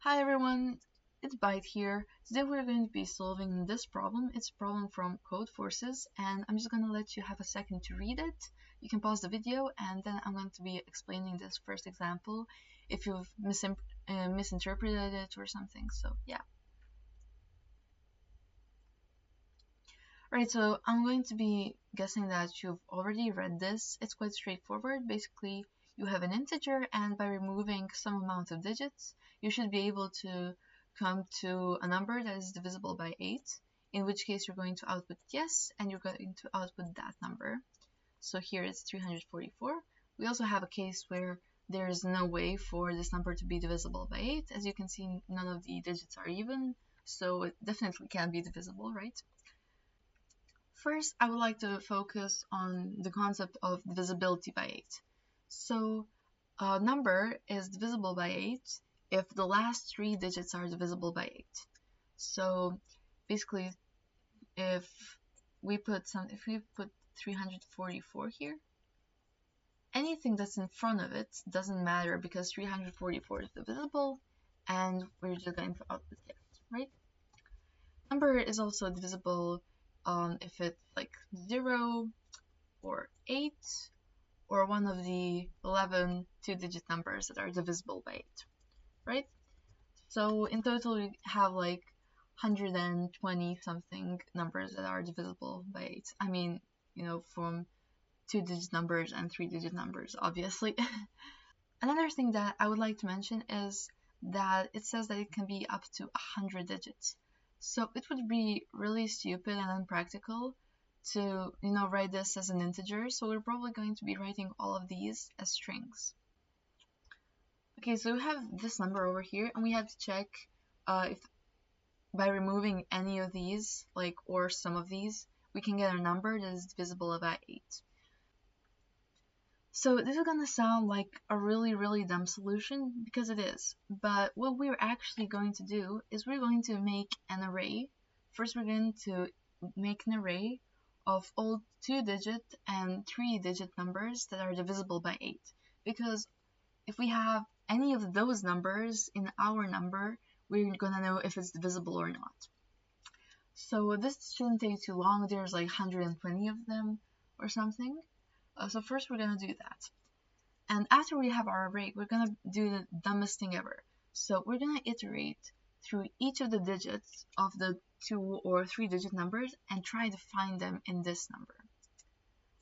Hi everyone, it's Byte here. Today we're going to be solving this problem. It's a problem from Codeforces, and I'm just going to let you have a second to read it. You can pause the video, and then I'm going to be explaining this first example if you've misinterpreted it or something. So yeah. Alright, so I'm going to be guessing that you've already read this. It's quite straightforward. Basically, you have an integer, and by removing some amount of digits, you should be able to come to a number that is divisible by 8, in which case you're going to output yes, and you're going to output that number. So here it's 344. We also have a case where there's no way for this number to be divisible by 8. As you can see, none of the digits are even, so it definitely can be divisible, right? First, I would like to focus on the concept of divisibility by 8. So a number is divisible by 8 if the last 3 digits are divisible by 8. So basically, if we put 344 here, anything that's in front of it doesn't matter because 344 is divisible, and we're just going to output it, right? Number is also divisible if it's like 0 or 8 or one of the 11 two-digit numbers that are divisible by 8, right? So in total we have like 120 something numbers that are divisible by 8. I mean, from 2-digit numbers and 3-digit numbers, obviously. Another thing that I would like to mention is that it says that it can be up to 100 digits. So it would be really stupid and unpractical to, write this as an integer. So we're probably going to be writing all of these as strings. Okay, so we have this number over here, and we have to check if by removing any of these, or some of these, we can get a number that is divisible by 8. So this is gonna sound like a really, really dumb solution, because it is. But what we're actually going to do is we're going to make an array. First, we're going to make an array of all 2-digit and 3-digit numbers that are divisible by 8. Because if we have any of those numbers in our number, we're gonna know if it's divisible or not. So this shouldn't take too long. There's like 120 of them or something. So first we're gonna do that. And after we have our array, we're gonna do the dumbest thing ever. So we're gonna iterate through each of the digits of the 2 or 3-digit numbers and try to find them in this number.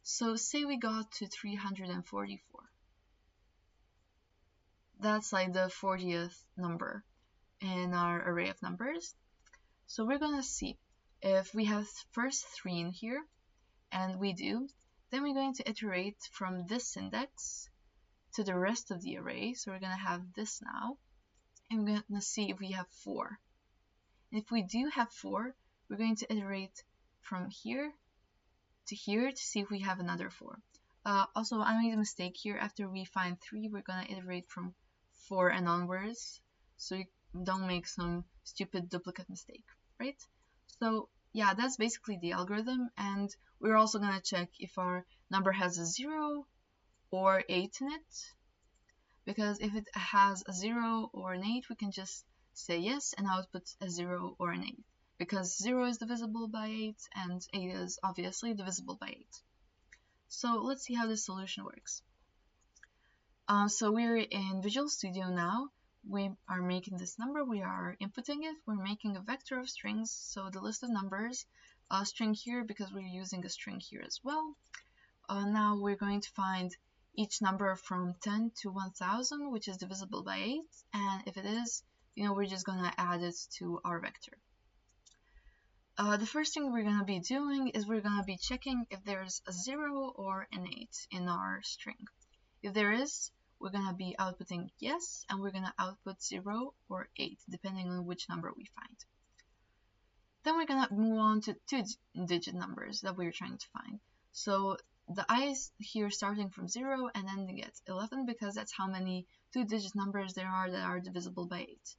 So say we got to 344. That's like the 40th number in our array of numbers. So we're gonna see if we have first 3 in here, and we do. Then we're going to iterate from this index to the rest of the array. So we're going to have this now. And we're going to see if we have 4. And if we do have 4, we're going to iterate from here to see if we have another 4. Also, I made a mistake here. After we find 3, we're going to iterate from 4 and onwards. So you don't make some stupid duplicate mistake, right? So yeah, that's basically the algorithm, and we're also going to check if our number has a 0 or 8 in it, because if it has a 0 or an 8, we can just say yes and output a 0 or an 8, because 0 is divisible by 8 and 8 is obviously divisible by 8. So let's see how this solution works. So we're in Visual Studio now. We are making this number, we are inputting it, we're making a vector of strings, so the list of numbers, a string here because we're using a string here as well. Now we're going to find each number from 10 to 1000, which is divisible by 8, and if it is, we're just going to add it to our vector. The first thing we're going to be doing is we're going to be checking if there's a 0 or an 8 in our string. If there is, we're going to be outputting yes, and we're going to output 0 or 8, depending on which number we find. Then we're going to move on to 2-digit numbers that we're trying to find. So the I is here starting from 0 and ending at 11, because that's how many 2-digit numbers there are that are divisible by 8.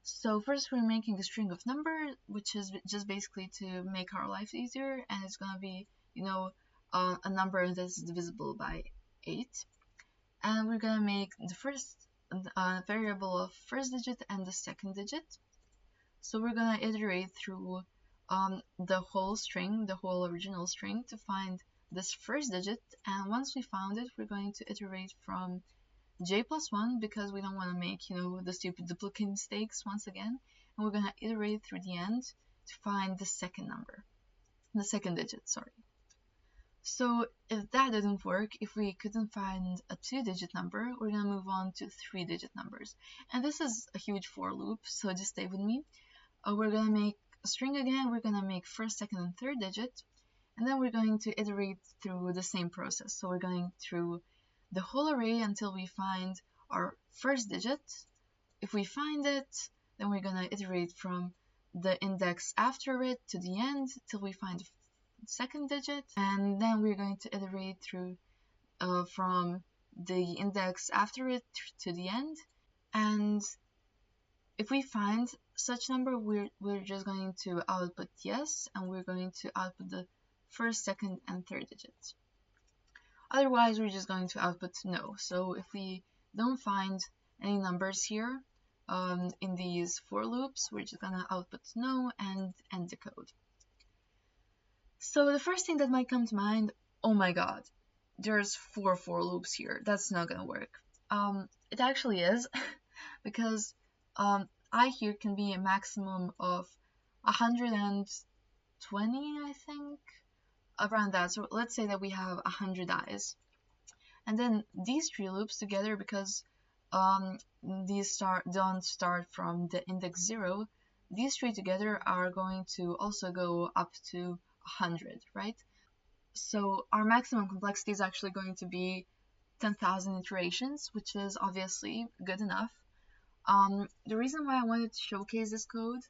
So first we're making a string of numbers, which is just basically to make our life easier, and it's going to be, a number that's divisible by 8. And we're going to make the first a variable of first digit and the second digit. So we're gonna iterate through the whole string, the whole original string, to find this first digit. And once we found it, we're going to iterate from j+1 because we don't want to make, the stupid duplicate mistakes once again. And we're gonna iterate through the end to find the second number, the second digit, sorry. So if that didn't work, if we couldn't find a 2-digit number, we're gonna move on to 3-digit numbers. And this is a huge for loop, so just stay with me. We're gonna make a string again, we're gonna make first, second, and third digit, and then we're going to iterate through the same process. So we're going through the whole array until we find our first digit. If we find it, then we're gonna iterate from the index after it to the end till we find the second digit, and then we're going to iterate through from the index after it to the end. And if we find such number, we're just going to output yes, and we're going to output the first, second, and third digits. Otherwise, we're just going to output no. So if we don't find any numbers here in these for loops, we're just gonna output no and end the code. So the first thing that might come to mind, oh my god, there's 4 for loops here. That's not gonna work. It actually is, because I here can be a maximum of 120, I think, around that. So let's say that we have 100 i's, and then these 3 loops together, because these don't start from the index 0, these 3 together are going to also go up to 100, right? So our maximum complexity is actually going to be 10,000 iterations, which is obviously good enough. The reason why I wanted to showcase this code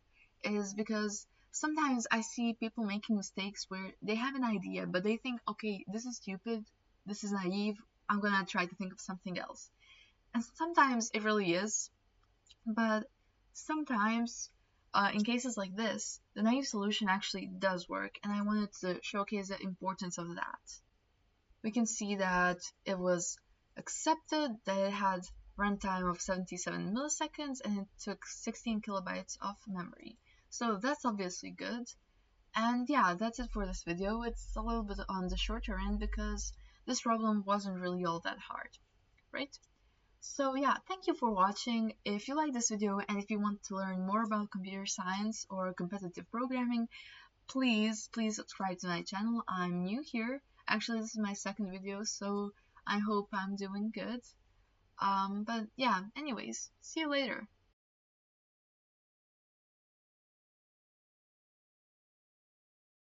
is because sometimes I see people making mistakes where they have an idea, but they think, okay, this is stupid, this is naive, I'm gonna try to think of something else. And sometimes it really is, but sometimes in cases like this, the naive solution actually does work, and I wanted to showcase the importance of that. We can see that it was accepted, that it had runtime of 77 milliseconds, and it took 16 kilobytes of memory. So that's obviously good. And yeah, that's it for this video. It's a little bit on the shorter end because this problem wasn't really all that hard, right? So yeah, thank you for watching. If you like this video and if you want to learn more about computer science or competitive programming, please subscribe to my channel. I'm new here. Actually, this is my second video, so I hope I'm doing good. But yeah, anyways, see you later.